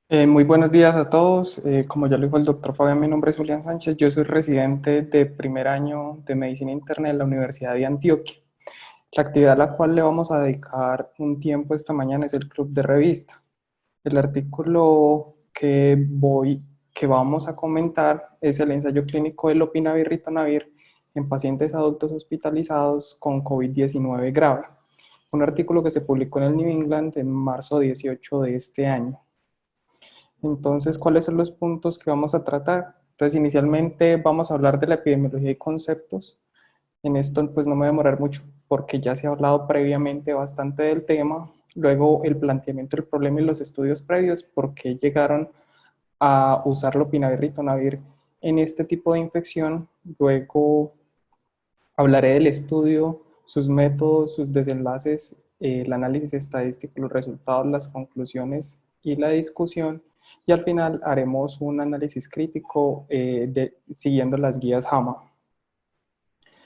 Muy buenos días a todos. Como ya lo dijo el doctor Fabián, mi nombre es Julián Sánchez. Yo soy residente de primer año de Medicina Interna en la Universidad de Antioquia. La actividad a la cual le vamos a dedicar un tiempo esta mañana es el Club de Revista. El artículo que vamos a comentar es el ensayo clínico del lopinavir-ritonavir en pacientes adultos hospitalizados con COVID-19 grave. Un artículo que se publicó en el New England en marzo 18 de este año. Entonces, ¿cuáles son los puntos que vamos a tratar? Entonces, inicialmente vamos a hablar de la epidemiología y conceptos. En esto, pues no me voy a demorar mucho porque ya se ha hablado previamente bastante del tema. Luego, el planteamiento del problema y los estudios previos, por qué llegaron a usar lopinavir y ritonavir en este tipo de infección. Luego, hablaré del estudio, sus métodos, sus desenlaces, el análisis estadístico, los resultados, las conclusiones y la discusión. Y al final haremos un análisis crítico siguiendo las guías JAMA.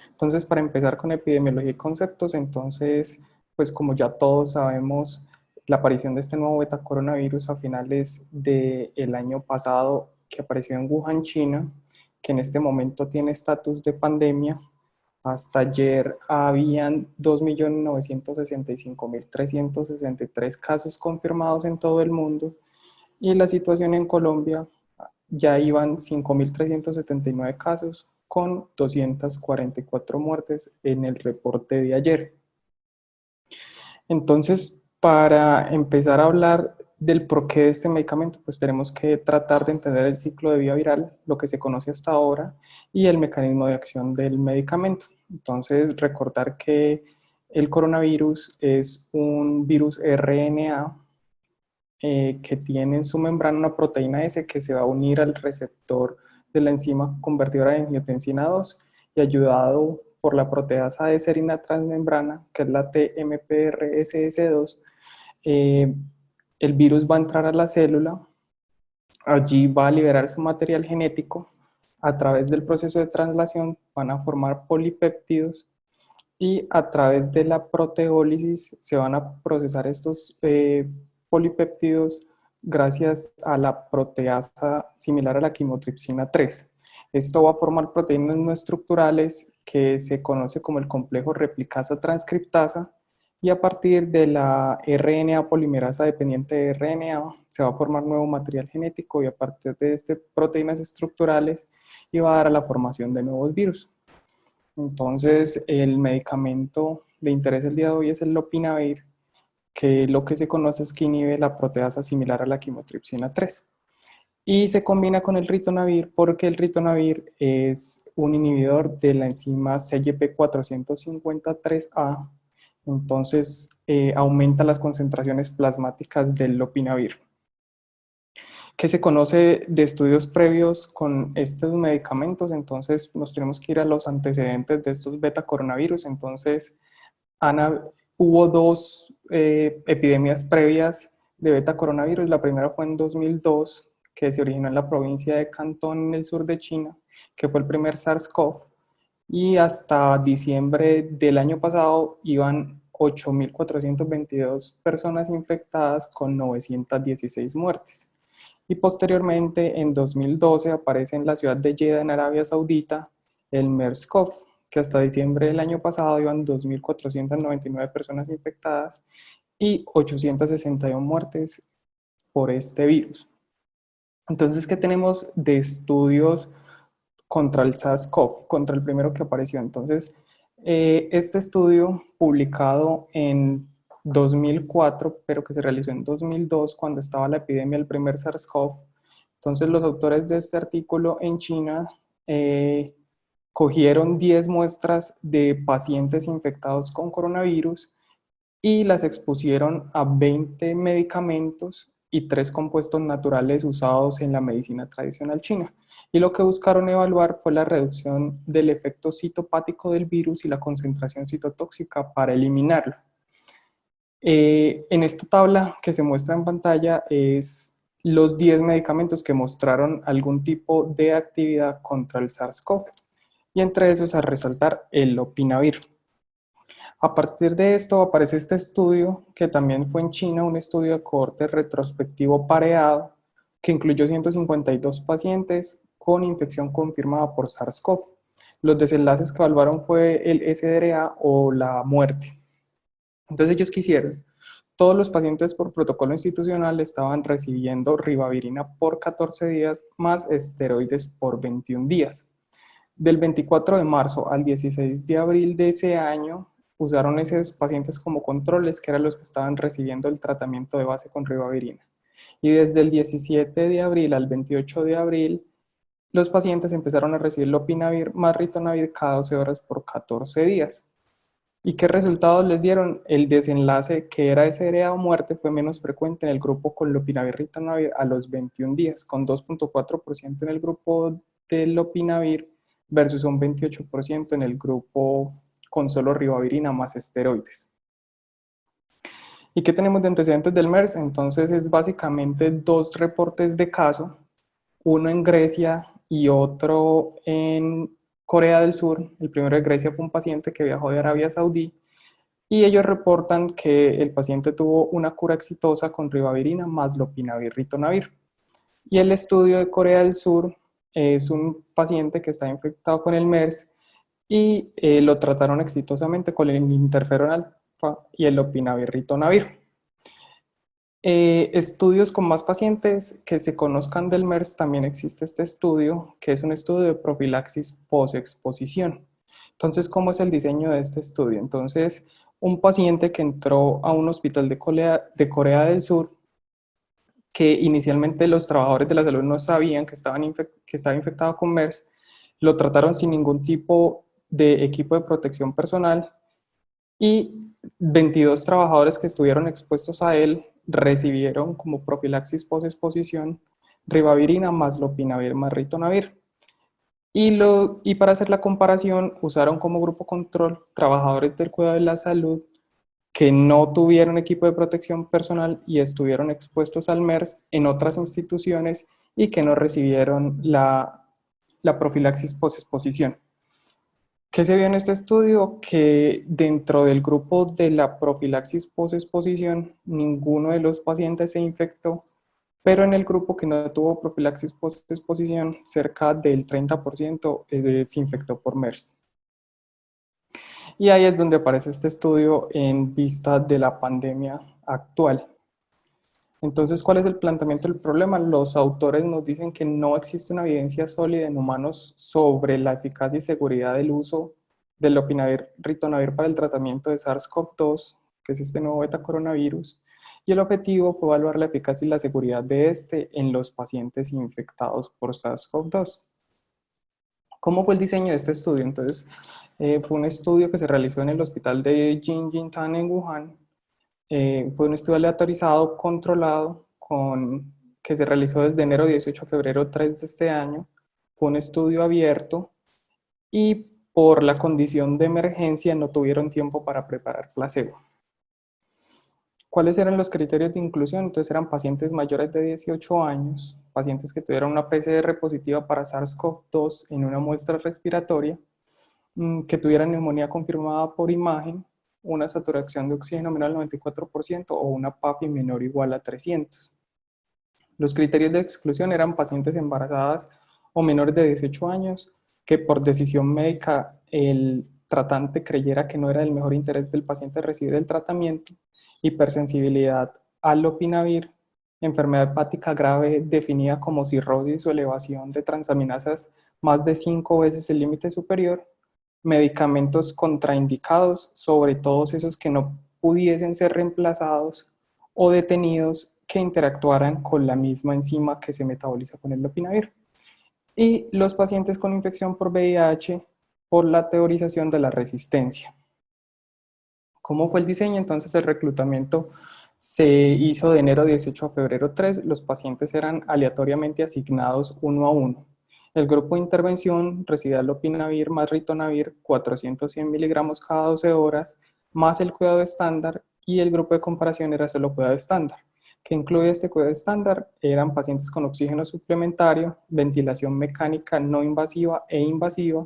Entonces, para empezar con epidemiología y conceptos, entonces, pues como ya todos sabemos, la aparición de este nuevo beta coronavirus a finales del año pasado, que apareció en Wuhan, China, que en este momento tiene estatus de pandemia. Hasta ayer habían 2.965.363 casos confirmados en todo el mundo y la situación en Colombia ya iban 5.379 casos con 244 muertes en el reporte de ayer. Entonces, para empezar a hablar del porqué de este medicamento, pues tenemos que tratar de entender el ciclo de vía viral, lo que se conoce hasta ahora, y el mecanismo de acción del medicamento. Entonces, recordar que el coronavirus es un virus RNA que tiene en su membrana una proteína S que se va a unir al receptor de la enzima convertidora de angiotensina 2 y ayudado por la proteasa de serina transmembrana, que es la TMPRSS2, eh, el virus va a entrar a la célula, allí va a liberar su material genético, a través del proceso de translación van a formar polipéptidos y a través de la proteólisis se van a procesar estos polipéptidos gracias a la proteasa similar a la quimotripsina 3. Esto va a formar proteínas no estructurales que se conoce como el complejo replicasa transcriptasa y a partir de la RNA polimerasa dependiente de RNA se va a formar nuevo material genético y a partir de este proteínas estructurales y va a dar a la formación de nuevos virus. Entonces, el medicamento de interés el día de hoy es el lopinavir, que lo que se conoce es que inhibe la proteasa similar a la quimotripsina 3. Y se combina con el ritonavir porque el ritonavir es un inhibidor de la enzima CYP453A, entonces aumenta las concentraciones plasmáticas del lopinavir. ¿Qué se conoce de estudios previos con estos medicamentos? Entonces nos tenemos que ir a los antecedentes de estos beta coronavirus. Entonces Ana, hubo dos epidemias previas de beta coronavirus. La primera fue en 2002, que se originó en la provincia de Cantón, en el sur de China, que fue el primer SARS-CoV. Y hasta diciembre del año pasado iban 8.422 personas infectadas con 916 muertes. Y posteriormente, en 2012, aparece en la ciudad de Jeddah, en Arabia Saudita, el MERS-CoV, que hasta diciembre del año pasado iban 2.499 personas infectadas y 861 muertes por este virus. Entonces, ¿qué tenemos de estudios contra el SARS-CoV, contra el primero que apareció? Entonces, este estudio publicado en 2004, pero que se realizó en 2002, cuando estaba la epidemia del primer SARS-CoV. Entonces, los autores de este artículo en China cogieron 10 muestras de pacientes infectados con coronavirus y las expusieron a 20 medicamentos y 3 compuestos naturales usados en la medicina tradicional china. Y lo que buscaron evaluar fue la reducción del efecto citopático del virus y la concentración citotóxica para eliminarlo. En esta tabla que se muestra en pantalla es los 10 medicamentos que mostraron algún tipo de actividad contra el SARS-CoV y entre esos a resaltar el lopinavir. A partir de esto aparece este estudio que también fue en China, un estudio de cohorte retrospectivo pareado, que incluyó 152 pacientes con infección confirmada por SARS-CoV. Los desenlaces que evaluaron fue el SDRA o la muerte. Entonces, ¿ellos qué hicieron? Todos los pacientes por protocolo institucional estaban recibiendo ribavirina por 14 días más esteroides por 21 días. Del 24 de marzo al 16 de abril de ese año, usaron esos pacientes como controles, que eran los que estaban recibiendo el tratamiento de base con ribavirina. Y desde el 17 de abril al 28 de abril, los pacientes empezaron a recibir lopinavir más ritonavir cada 12 horas por 14 días. ¿Y qué resultados les dieron? El desenlace que era SDRA o muerte fue menos frecuente en el grupo con lopinavir ritonavir a los 21 días, con 2.4% en el grupo de lopinavir versus un 28% en el grupo con solo ribavirina más esteroides. ¿Y qué tenemos de antecedentes del MERS? Entonces es básicamente dos reportes de caso, uno en Grecia y otro en Corea del Sur. El primero de Grecia fue un paciente que viajó de Arabia Saudí y ellos reportan que el paciente tuvo una cura exitosa con ribavirina más lopinavir ritonavir. Y el estudio de Corea del Sur es un paciente que está infectado con el MERS y lo trataron exitosamente con el interferón alfa y el lopinavir ritonavir. Estudios con más pacientes que se conozcan del MERS, también existe este estudio, que es un estudio de profilaxis post-exposición. Entonces, ¿cómo es el diseño de este estudio? Entonces, un paciente que entró a un hospital de Corea del Sur, que inicialmente los trabajadores de la salud no sabían que estaba infectado con MERS, lo trataron sin ningún tipo de equipo de protección personal y 22 trabajadores que estuvieron expuestos a él recibieron como profilaxis post-exposición ribavirina más lopinavir más ritonavir. Y para hacer la comparación usaron como grupo control trabajadores del cuidado de la salud que no tuvieron equipo de protección personal y estuvieron expuestos al MERS en otras instituciones y que no recibieron la profilaxis post-exposición. ¿Qué se vio en este estudio? Que dentro del grupo de la profilaxis post-exposición, ninguno de los pacientes se infectó, pero en el grupo que no tuvo profilaxis post-exposición, cerca del 30% se infectó por MERS. Y ahí es donde aparece este estudio en vista de la pandemia actual. Entonces, ¿cuál es el planteamiento del problema? Los autores nos dicen que no existe una evidencia sólida en humanos sobre la eficacia y seguridad del uso del lopinavir ritonavir para el tratamiento de SARS-CoV-2, que es este nuevo beta coronavirus, y el objetivo fue evaluar la eficacia y la seguridad de este en los pacientes infectados por SARS-CoV-2. ¿Cómo fue el diseño de este estudio? Entonces, fue un estudio que se realizó en el hospital de Jinjitan en Wuhan. Fue un estudio aleatorizado, controlado, que se realizó desde enero 18 a febrero 3 de este año. Fue un estudio abierto y por la condición de emergencia no tuvieron tiempo para preparar placebo. ¿Cuáles eran los criterios de inclusión? Entonces eran pacientes mayores de 18 años, pacientes que tuvieron una PCR positiva para SARS-CoV-2 en una muestra respiratoria, que tuvieran neumonía confirmada por imagen, una saturación de oxígeno menor al 94% o una PAFI menor o igual a 300. Los criterios de exclusión eran pacientes embarazadas o menores de 18 años que por decisión médica el tratante creyera que no era del mejor interés del paciente recibir el tratamiento, hipersensibilidad al lopinavir, enfermedad hepática grave definida como cirrosis o elevación de transaminasas más de 5 veces el límite superior, medicamentos contraindicados, sobre todos esos que no pudiesen ser reemplazados o detenidos que interactuaran con la misma enzima que se metaboliza con el lopinavir. Y los pacientes con infección por VIH por la teorización de la resistencia. ¿Cómo fue el diseño? Entonces el reclutamiento se hizo de enero 18 a febrero 3. Los pacientes eran aleatoriamente asignados uno a uno. El grupo de intervención recibía lopinavir más ritonavir, 400-100 miligramos cada 12 horas, más el cuidado estándar, y el grupo de comparación era solo cuidado estándar. ¿Qué incluye este cuidado estándar? Eran pacientes con oxígeno suplementario, ventilación mecánica no invasiva e invasiva,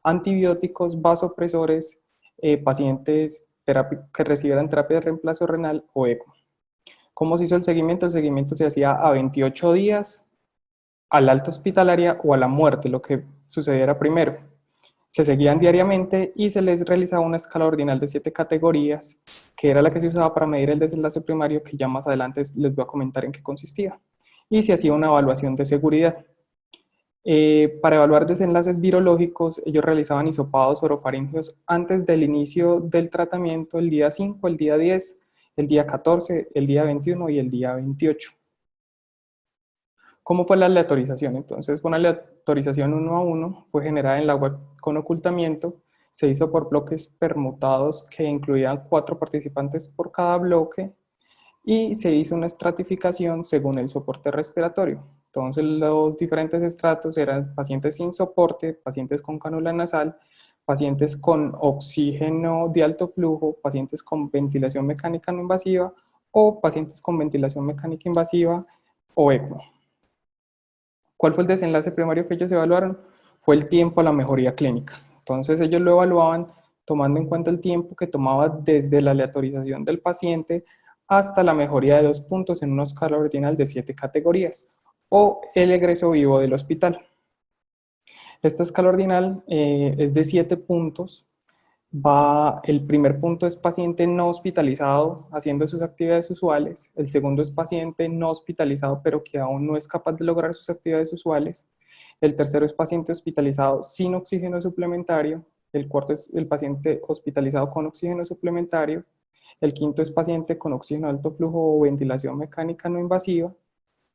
antibióticos, vasopresores, pacientes que recibieran terapia de reemplazo renal o ECMO. ¿Cómo se hizo el seguimiento? El seguimiento se hacía a 28 días, al alta hospitalaria o a la muerte, lo que sucediera primero. Se seguían diariamente y se les realizaba una escala ordinal de 7 categorías, que era la que se usaba para medir el desenlace primario, que ya más adelante les voy a comentar en qué consistía. Y se hacía una evaluación de seguridad. Para evaluar desenlaces virológicos, ellos realizaban hisopados orofaringeos antes del inicio del tratamiento, el día 5, el día 10, el día 14, el día 21 y el día 28. ¿Cómo fue la aleatorización? Entonces, fue una aleatorización 1 a 1, fue generada en la web con ocultamiento, se hizo por bloques permutados que incluían 4 participantes por cada bloque y se hizo una estratificación según el soporte respiratorio. Entonces, los diferentes estratos eran pacientes sin soporte, pacientes con cánula nasal, pacientes con oxígeno de alto flujo, pacientes con ventilación mecánica no invasiva o pacientes con ventilación mecánica invasiva o ECMO. ¿Cuál fue el desenlace primario que ellos evaluaron? Fue el tiempo a la mejoría clínica. Entonces ellos lo evaluaban tomando en cuenta el tiempo que tomaba desde la aleatorización del paciente hasta la mejoría de 2 puntos en una escala ordinal de 7 categorías o el egreso vivo del hospital. Esta escala ordinal es de 7 puntos. El primer punto es paciente no hospitalizado haciendo sus actividades usuales, el segundo es paciente no hospitalizado pero que aún no es capaz de lograr sus actividades usuales, el tercero es paciente hospitalizado sin oxígeno suplementario, el cuarto es el paciente hospitalizado con oxígeno suplementario, el quinto es paciente con oxígeno de alto flujo o ventilación mecánica no invasiva,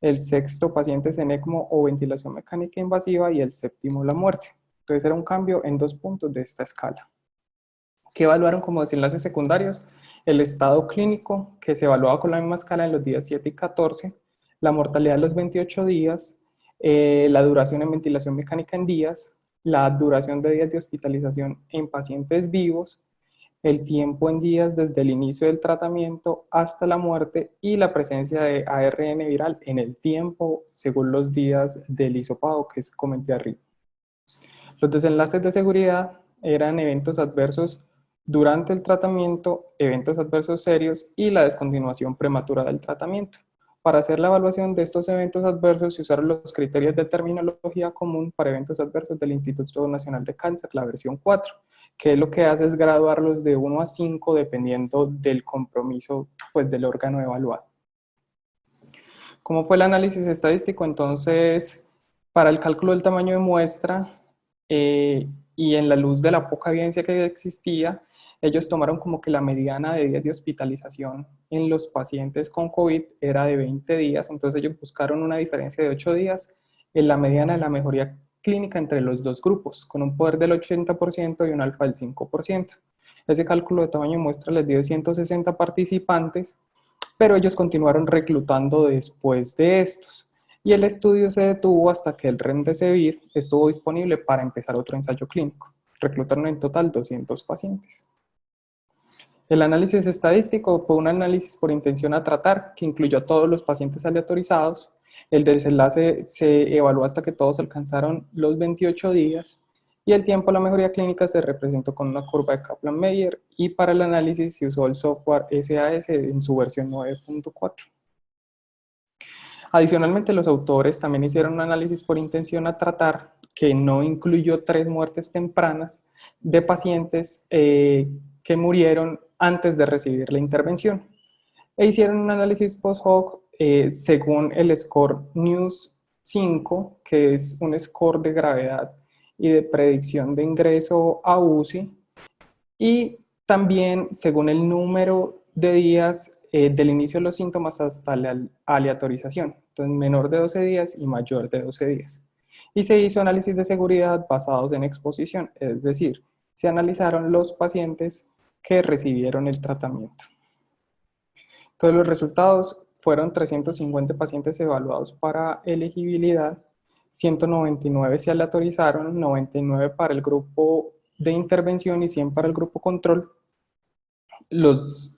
el sexto paciente es en ECMO o ventilación mecánica invasiva y el séptimo la muerte. Entonces era un cambio en 2 puntos de esta escala. ¿Qué evaluaron como desenlaces secundarios? El estado clínico, que se evaluaba con la misma escala en los días 7 y 14, la mortalidad de los 28 días, la duración en ventilación mecánica en días, la duración de días de hospitalización en pacientes vivos, el tiempo en días desde el inicio del tratamiento hasta la muerte y la presencia de ARN viral en el tiempo según los días del hisopado que comenté arriba. Los desenlaces de seguridad eran eventos adversos durante el tratamiento, eventos adversos serios y la descontinuación prematura del tratamiento. Para hacer la evaluación de estos eventos adversos se usaron los criterios de terminología común para eventos adversos del Instituto Nacional de Cáncer, la versión 4, que lo que hace es graduarlos de 1 a 5 dependiendo del compromiso pues, del órgano evaluado. ¿Cómo fue el análisis estadístico? Entonces, para el cálculo del tamaño de muestra, y en la luz de la poca evidencia que existía, ellos tomaron como que la mediana de días de hospitalización en los pacientes con COVID era de 20 días, entonces ellos buscaron una diferencia de 8 días en la mediana de la mejoría clínica entre los dos grupos, con un poder del 80% y un alfa del 5%. Ese cálculo de tamaño de muestra les dio 160 participantes, pero ellos continuaron reclutando después de estos. Y el estudio se detuvo hasta que el Remdesivir estuvo disponible para empezar otro ensayo clínico. Reclutaron en total 200 pacientes. El análisis estadístico fue un análisis por intención a tratar que incluyó a todos los pacientes aleatorizados. El desenlace se evaluó hasta que todos alcanzaron los 28 días y el tiempo a la mejoría clínica se representó con una curva de Kaplan-Meier y para el análisis se usó el software SAS en su versión 9.4. Adicionalmente, los autores también hicieron un análisis por intención a tratar que no incluyó 3 muertes tempranas de pacientes que murieron antes de recibir la intervención. E hicieron un análisis post-hoc según el score NEWS 5, que es un score de gravedad y de predicción de ingreso a UCI, y también según el número de días del inicio de los síntomas hasta la aleatorización, entonces menor de 12 días y mayor de 12 días. Y se hizo análisis de seguridad basados en exposición, es decir, se analizaron los pacientes que recibieron el tratamiento. Entonces los resultados fueron 350 pacientes evaluados para elegibilidad, 199 se aleatorizaron, 99 para el grupo de intervención y 100 para el grupo control. Los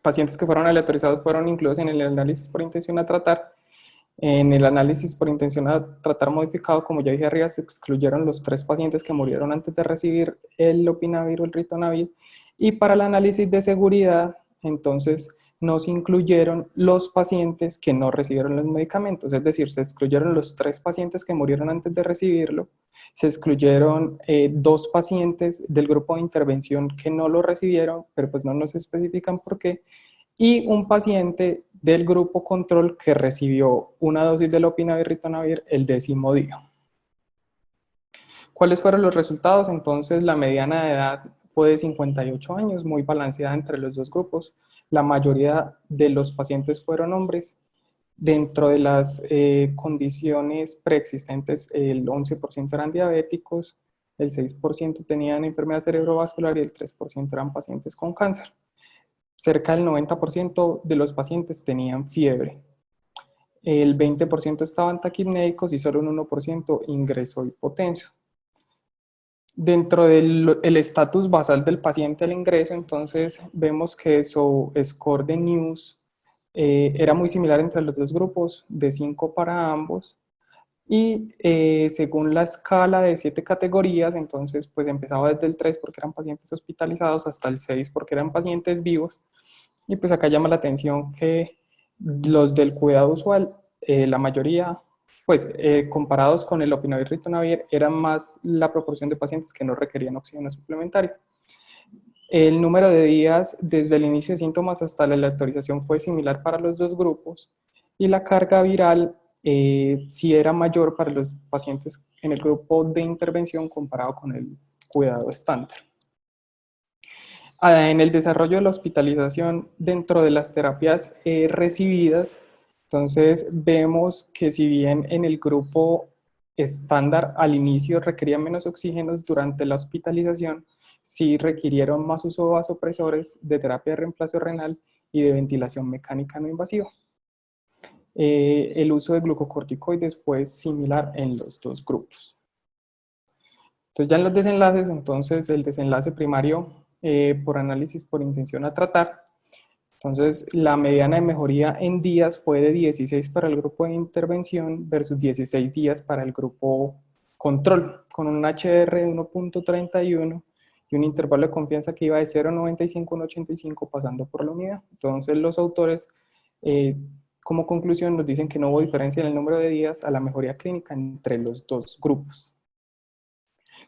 pacientes que fueron aleatorizados fueron incluidos en el análisis por intención a tratar. En el análisis por intención a tratar modificado, como ya dije arriba, se excluyeron los 3 pacientes que murieron antes de recibir el lopinavir o el ritonavir. Y para el análisis de seguridad, entonces no se incluyeron los pacientes que no recibieron los medicamentos, es decir, se excluyeron los 3 pacientes que murieron antes de recibirlo, se excluyeron 2 pacientes del grupo de intervención que no lo recibieron, pero pues no nos especifican por qué, y un paciente del grupo control que recibió una dosis de lopinavir-ritonavir el 10º día. ¿Cuáles fueron los resultados? Entonces, la mediana de edad fue de 58 años, muy balanceada entre los dos grupos. La mayoría de los pacientes fueron hombres. Dentro de las condiciones preexistentes, el 11% eran diabéticos, el 6% tenían enfermedad cerebrovascular y el 3% eran pacientes con cáncer. Cerca del 90% de los pacientes tenían fiebre. El 20% estaban taquipnéicos y solo un 1% ingresó hipotenso. Dentro del estatus basal del paciente al ingreso, entonces vemos que su score de NEWS era muy similar entre los dos grupos, de 5 para ambos, y según la escala de 7 categorías, entonces pues empezaba desde el 3 porque eran pacientes hospitalizados hasta el 6 porque eran pacientes vivos, y pues acá llama la atención que los del cuidado usual, la mayoría, pues comparados con el lopinavir-ritonavir, era más la proporción de pacientes que no requerían oxígeno suplementario. El número de días desde el inicio de síntomas hasta la aleatorización fue similar para los dos grupos y la carga viral sí era mayor para los pacientes en el grupo de intervención comparado con el cuidado estándar. En el desarrollo de la hospitalización dentro de las terapias recibidas, entonces vemos que si bien en el grupo estándar al inicio requerían menos oxígenos, durante la hospitalización sí requirieron más uso de vasopresores, de terapia de reemplazo renal y de ventilación mecánica no invasiva. El uso de glucocorticoides fue similar en los dos grupos. Entonces ya en los desenlaces, entonces el desenlace primario por análisis por intención a tratar, entonces la mediana de mejoría en días fue de 16 para el grupo de intervención versus 16 días para el grupo control, con un HR de 1.31 y un intervalo de confianza que iba de 0.95 a 1.85 pasando por la unidad. Entonces los autores como conclusión nos dicen que no hubo diferencia en el número de días a la mejoría clínica entre los dos grupos.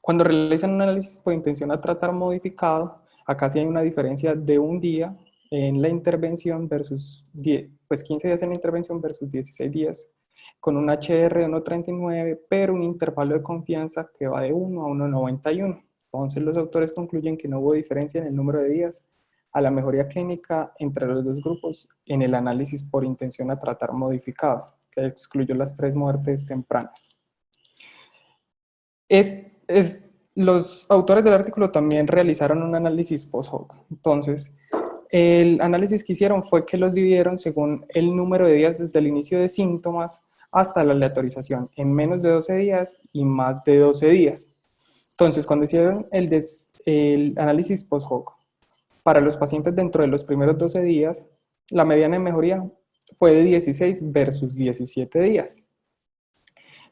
Cuando realizan un análisis por intención a tratar modificado, acá sí hay una diferencia de un día en la intervención versus 15 días en la intervención versus 16 días, con un HR de 1.39, pero un intervalo de confianza que va de 1 a 1.91. Entonces los autores concluyen que no hubo diferencia en el número de días a la mejoría clínica entre los dos grupos en el análisis por intención a tratar modificado, que excluyó las 3 muertes tempranas. Los autores del artículo también realizaron un análisis post-hoc. Entonces, el análisis que hicieron fue que los dividieron según el número de días desde el inicio de síntomas hasta la aleatorización, en menos de 12 días y más de 12 días. Entonces, cuando hicieron el análisis post-hoc para los pacientes dentro de los primeros 12 días, la mediana de mejoría fue de 16 versus 17 días.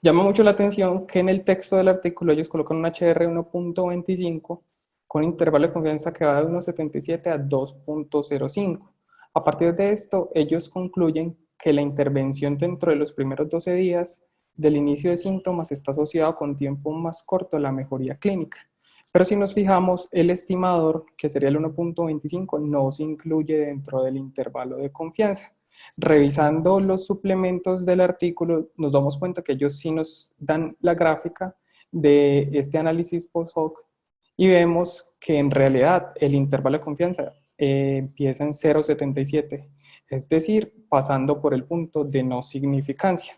Llama mucho la atención que en el texto del artículo ellos colocan un HR 1.25 con intervalo de confianza que va de 1.77 a 2.05. A partir de esto, ellos concluyen que la intervención dentro de los primeros 12 días del inicio de síntomas está asociado con tiempo más corto a la mejoría clínica. Pero si nos fijamos, el estimador, que sería el 1.25, no se incluye dentro del intervalo de confianza. Revisando los suplementos del artículo, nos damos cuenta que ellos sí nos dan la gráfica de este análisis post-hoc y vemos que en realidad el intervalo de confianza empieza en 0.77, es decir, pasando por el punto de no significancia.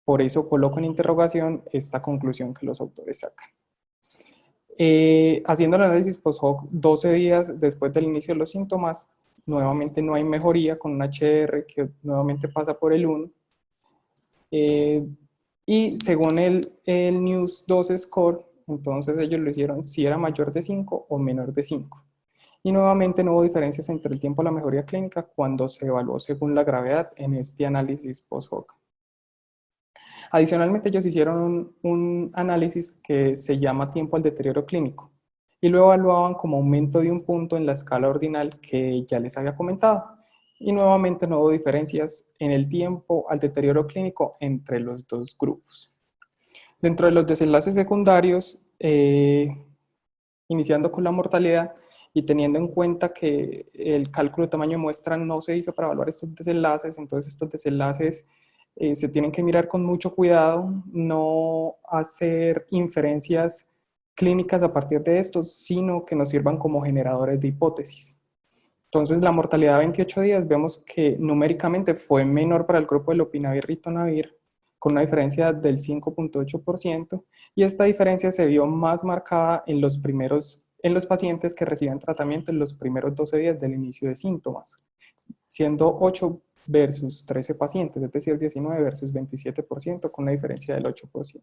Por eso coloco en interrogación esta conclusión que los autores sacan. Haciendo el análisis post-hoc 12 días después del inicio de los síntomas, nuevamente no hay mejoría con un HR que nuevamente pasa por el 1. Y según el NEWS 2 score, entonces ellos lo hicieron si era mayor de 5 o menor de 5. Y nuevamente no hubo diferencias entre el tiempo de la mejoría clínica cuando se evaluó según la gravedad en este análisis post-hoc. Adicionalmente, ellos hicieron un análisis que se llama tiempo al deterioro clínico. y lo evaluaban como aumento de un punto en la escala ordinal que ya les había comentado. Y nuevamente no hubo diferencias en el tiempo al deterioro clínico entre los dos grupos. Dentro de los desenlaces secundarios, iniciando con la mortalidad y teniendo en cuenta que el cálculo de tamaño de muestra no se hizo para evaluar estos desenlaces, entonces estos desenlaces se tienen que mirar con mucho cuidado, no hacer inferencias clínicas a partir de estos, sino que nos sirvan como generadores de hipótesis. Entonces, la mortalidad a 28 días vemos que numéricamente fue menor para el grupo de lopinavir-ritonavir, con una diferencia del 5.8%, y esta diferencia se vio más marcada en los pacientes que recibían tratamiento en los primeros 12 días del inicio de síntomas, siendo 8 versus 13 pacientes, es decir, 19 versus 27%, con una diferencia del 8%.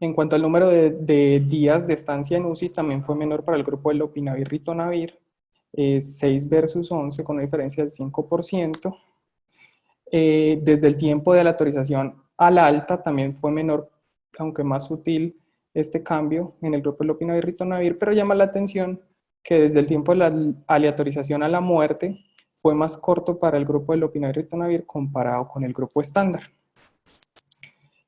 En cuanto al número de días de estancia en UCI, también fue menor para el grupo de lopinavir-ritonavir, 6 versus 11, con una diferencia del 5%. Desde el tiempo de la autorización a la alta también fue menor, aunque más sutil, este cambio en el grupo de lopinavir-ritonavir, pero llama la atención que desde el tiempo de la aleatorización a la muerte fue más corto para el grupo de lopinavir-ritonavir comparado con el grupo estándar.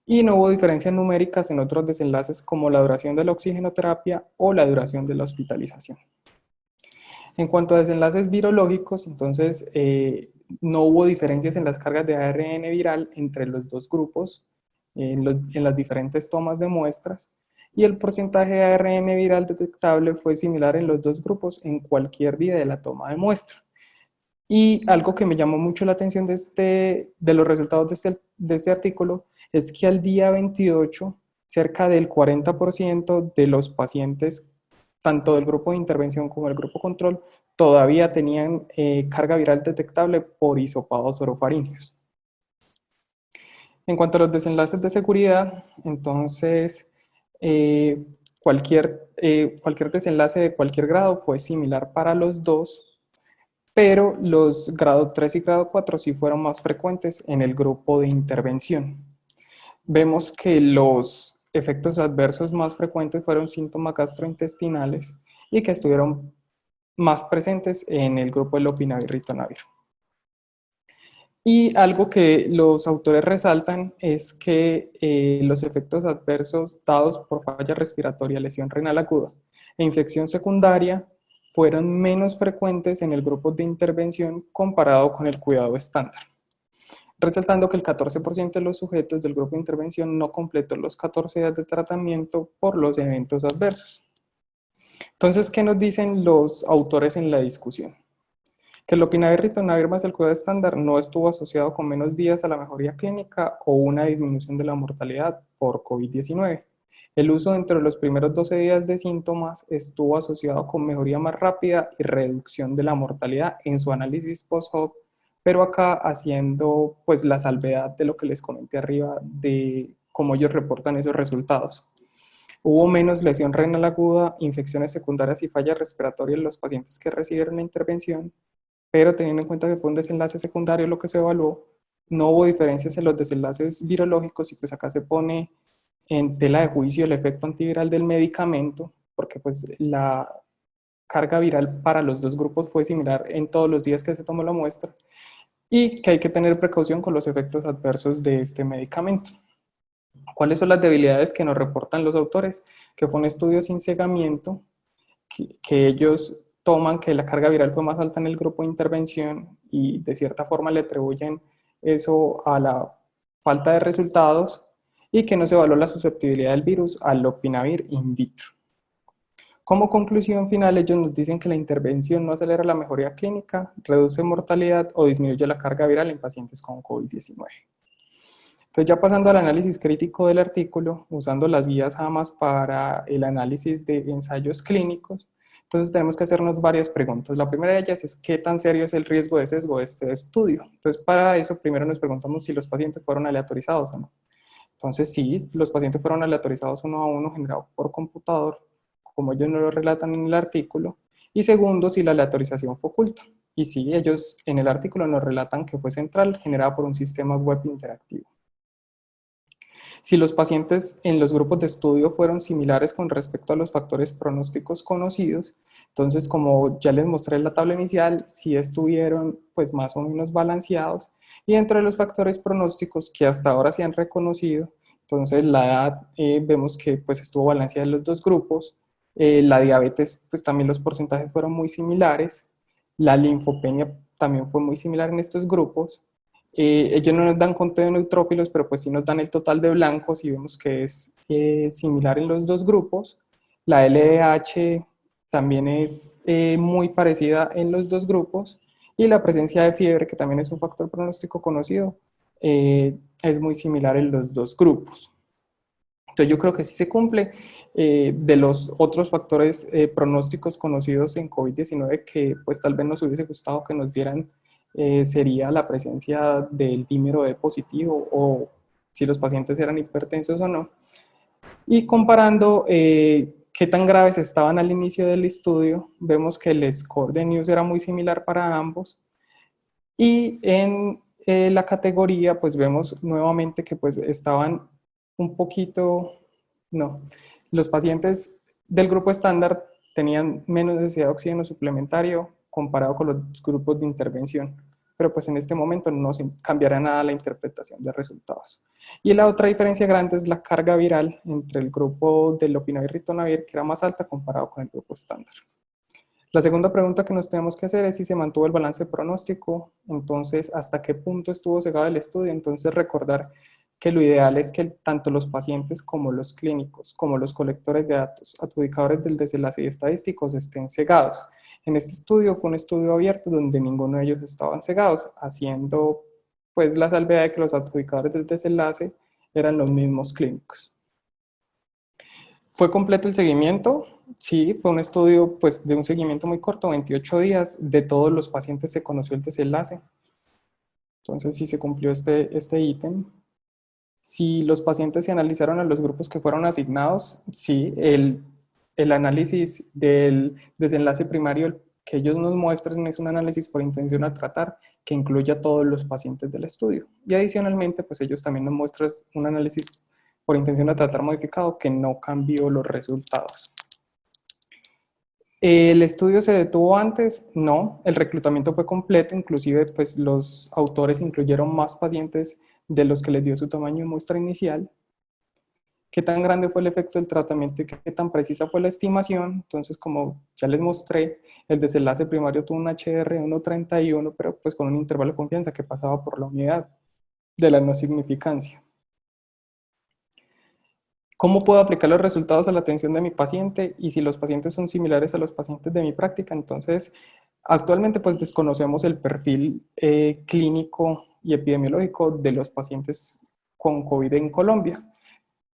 Y no hubo diferencias numéricas en otros desenlaces como la duración de la oxigenoterapia o la duración de la hospitalización. En cuanto a desenlaces virológicos, entonces no hubo diferencias en las cargas de ARN viral entre los dos grupos en las diferentes tomas de muestras, y el porcentaje de ARN viral detectable fue similar en los dos grupos en cualquier día de la toma de muestra. Y algo que me llamó mucho la atención de los resultados de este artículo es que al día 28, cerca del 40% de los pacientes, tanto del grupo de intervención como del grupo control, todavía tenían carga viral detectable por hisopados orofaringeos. En cuanto a los desenlaces de seguridad, entonces cualquier desenlace de cualquier grado fue similar para los dos, pero los grado 3 y grado 4 sí fueron más frecuentes en el grupo de intervención. Vemos que los efectos adversos más frecuentes fueron síntomas gastrointestinales y que estuvieron más presentes en el grupo de lopinavir-ritonavir. Y algo que los autores resaltan es que los efectos adversos dados por falla respiratoria, lesión renal aguda e infección secundaria fueron menos frecuentes en el grupo de intervención comparado con el cuidado estándar, resaltando que el 14% de los sujetos del grupo de intervención no completó los 14 días de tratamiento por los eventos adversos. Entonces, ¿qué nos dicen los autores en la discusión? Que el lopinavir-ritonavir más el cuidado estándar no estuvo asociado con menos días a la mejoría clínica o una disminución de la mortalidad por COVID-19. El uso dentro de los primeros 12 días de síntomas estuvo asociado con mejoría más rápida y reducción de la mortalidad en su análisis post-hoc, pero acá haciendo pues la salvedad de lo que les comenté arriba de cómo ellos reportan esos resultados. Hubo menos lesión renal aguda, infecciones secundarias y falla respiratoria en los pacientes que recibieron la intervención, pero teniendo en cuenta que fue un desenlace secundario lo que se evaluó, no hubo diferencias en los desenlaces virológicos, y pues acá se pone en tela de juicio el efecto antiviral del medicamento, porque pues la carga viral para los dos grupos fue similar en todos los días que se tomó la muestra, y que hay que tener precaución con los efectos adversos de este medicamento. ¿Cuáles son las debilidades que nos reportan los autores? Que fue un estudio sin cegamiento, que ellos toman que la carga viral fue más alta en el grupo de intervención y de cierta forma le atribuyen eso a la falta de resultados, y que no se evaluó la susceptibilidad del virus al lopinavir in vitro. Como conclusión final, ellos nos dicen que la intervención no acelera la mejoría clínica, reduce mortalidad o disminuye la carga viral en pacientes con COVID-19. Entonces, ya pasando al análisis crítico del artículo, usando las guías JAMAS para el análisis de ensayos clínicos, entonces tenemos que hacernos varias preguntas. La primera de ellas es ¿qué tan serio es el riesgo de sesgo de este estudio? Entonces, para eso primero nos preguntamos si los pacientes fueron aleatorizados o no. Entonces, sí, los pacientes fueron aleatorizados uno a uno, generado por computador, como ellos no lo relatan en el artículo. Y segundo, si la aleatorización fue oculta. Y sí, ellos en el artículo nos relatan que fue central, generada por un sistema web interactivo. Si los pacientes en los grupos de estudio fueron similares con respecto a los factores pronósticos conocidos, entonces como ya les mostré en la tabla inicial, si estuvieron pues más o menos balanceados, y entre los factores pronósticos que hasta ahora se han reconocido, entonces la edad vemos que pues estuvo balanceada en los dos grupos, la diabetes pues también los porcentajes fueron muy similares, la linfopenia también fue muy similar en estos grupos. Ellos no nos dan conteo de neutrófilos, pero pues sí nos dan el total de blancos y vemos que es similar en los dos grupos. La LDH también es muy parecida en los dos grupos y la presencia de fiebre, que también es un factor pronóstico conocido, es muy similar en los dos grupos. Entonces yo creo que sí se cumple. De los otros factores pronósticos conocidos en COVID-19 que pues tal vez nos hubiese gustado que nos dieran sería la presencia del dímero D positivo o si los pacientes eran hipertensos o no. Y comparando qué tan graves estaban al inicio del estudio, vemos que el score de News era muy similar para ambos. Y en la categoría, pues vemos nuevamente que pues estaban un poquito, no, los pacientes del grupo estándar tenían menos necesidad de oxígeno suplementario comparado con los grupos de intervención, pero pues en este momento no se cambiará nada la interpretación de resultados. Y la otra diferencia grande es la carga viral entre el grupo del lopinavir ritonavir, que era más alta comparado con el grupo estándar. La segunda pregunta que nos tenemos que hacer es si se mantuvo el balance pronóstico, entonces hasta qué punto estuvo cegado el estudio. Entonces recordar que lo ideal es que tanto los pacientes como los clínicos, como los colectores de datos, adjudicadores del desenlace y estadísticos estén cegados. En este estudio fue un estudio abierto donde ninguno de ellos estaban cegados, haciendo pues la salvedad de que los adjudicadores del desenlace eran los mismos clínicos. ¿Fue completo el seguimiento? Sí, fue un estudio pues, de un seguimiento muy corto, 28 días. De todos los pacientes se conoció el desenlace. Entonces sí se cumplió este ítem. Si los pacientes se analizaron a los grupos que fueron asignados, sí, el análisis del desenlace primario que ellos nos muestran es un análisis por intención a tratar que incluye a todos los pacientes del estudio. Y adicionalmente, pues ellos también nos muestran un análisis por intención a tratar modificado que no cambió los resultados. ¿El estudio se detuvo antes? No, el reclutamiento fue completo, inclusive pues los autores incluyeron más pacientes de los que les dio su tamaño de muestra inicial. ¿Qué tan grande fue el efecto del tratamiento y qué tan precisa fue la estimación? Entonces, como ya les mostré, el desenlace primario tuvo un HR de 1.31, pero pues con un intervalo de confianza que pasaba por la unidad de la no significancia. ¿Cómo puedo aplicar los resultados a la atención de mi paciente? Y si los pacientes son similares a los pacientes de mi práctica, entonces actualmente pues desconocemos el perfil clínico y epidemiológico de los pacientes con COVID en Colombia.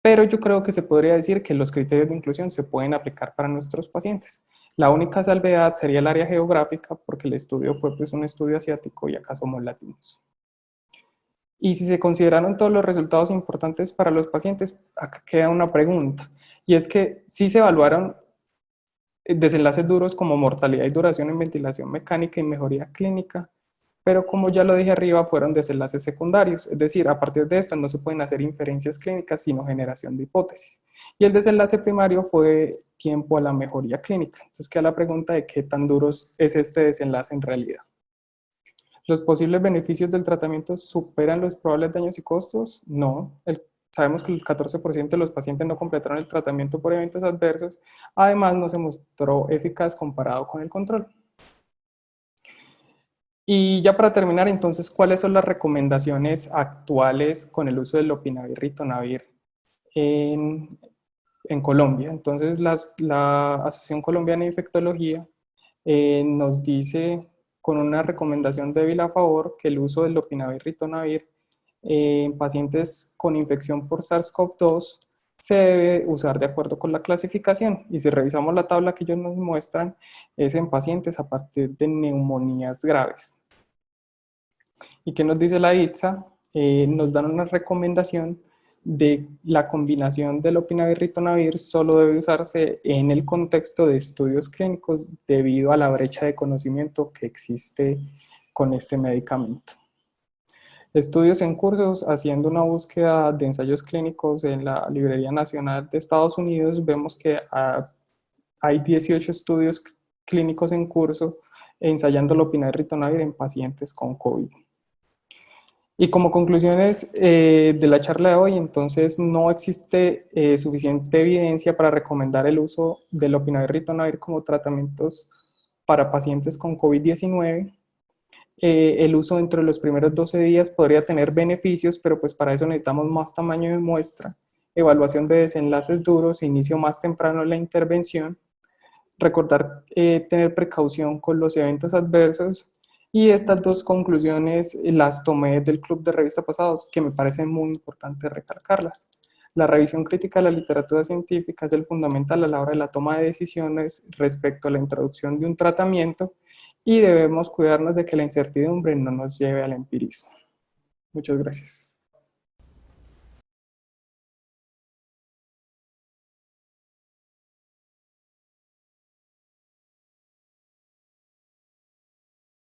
Pero yo creo que se podría decir que los criterios de inclusión se pueden aplicar para nuestros pacientes. La única salvedad sería el área geográfica, porque el estudio fue pues un estudio asiático y acá somos latinos. Y si se consideraron todos los resultados importantes para los pacientes, acá queda una pregunta, y es que sí se evaluaron desenlaces duros como mortalidad y duración en ventilación mecánica y mejoría clínica, pero como ya lo dije arriba, fueron desenlaces secundarios, es decir, a partir de esto no se pueden hacer inferencias clínicas, sino generación de hipótesis. Y el desenlace primario fue tiempo a la mejoría clínica. Entonces queda la pregunta de qué tan duros es este desenlace en realidad. ¿Los posibles beneficios del tratamiento superan los probables daños y costos? No. Sabemos que el 14% de los pacientes no completaron el tratamiento por eventos adversos. Además, no se mostró eficaz comparado con el control. Y ya para terminar, entonces, ¿cuáles son las recomendaciones actuales con el uso del lopinavir ritonavir en Colombia? Entonces, la Asociación Colombiana de Infectología nos dice con una recomendación débil a favor que el uso del lopinavir ritonavir en pacientes con infección por SARS-CoV-2 se debe usar de acuerdo con la clasificación. Y si revisamos la tabla que ellos nos muestran, es en pacientes a partir de neumonías graves. ¿Y qué nos dice la ITSA? Nos dan una recomendación de la combinación del lopinavir ritonavir solo debe usarse en el contexto de estudios clínicos debido a la brecha de conocimiento que existe con este medicamento. Estudios en cursos, haciendo una búsqueda de ensayos clínicos en la Librería Nacional de Estados Unidos, vemos que hay 18 estudios clínicos en curso ensayando lopinavir ritonavir en pacientes con COVID. Y como conclusiones de la charla de hoy, entonces no existe suficiente evidencia para recomendar el uso del lopinavir ritonavir como tratamientos para pacientes con COVID-19. El uso dentro de los primeros 12 días podría tener beneficios, pero pues para eso necesitamos más tamaño de muestra, evaluación de desenlaces duros, inicio más temprano de la intervención, recordar tener precaución con los eventos adversos. Y estas dos conclusiones las tomé del club de revista pasados, que me parecen muy importantes recalcarlas. La revisión crítica de la literatura científica es el fundamental a la hora de la toma de decisiones respecto a la introducción de un tratamiento y debemos cuidarnos de que la incertidumbre no nos lleve al empirismo. Muchas gracias.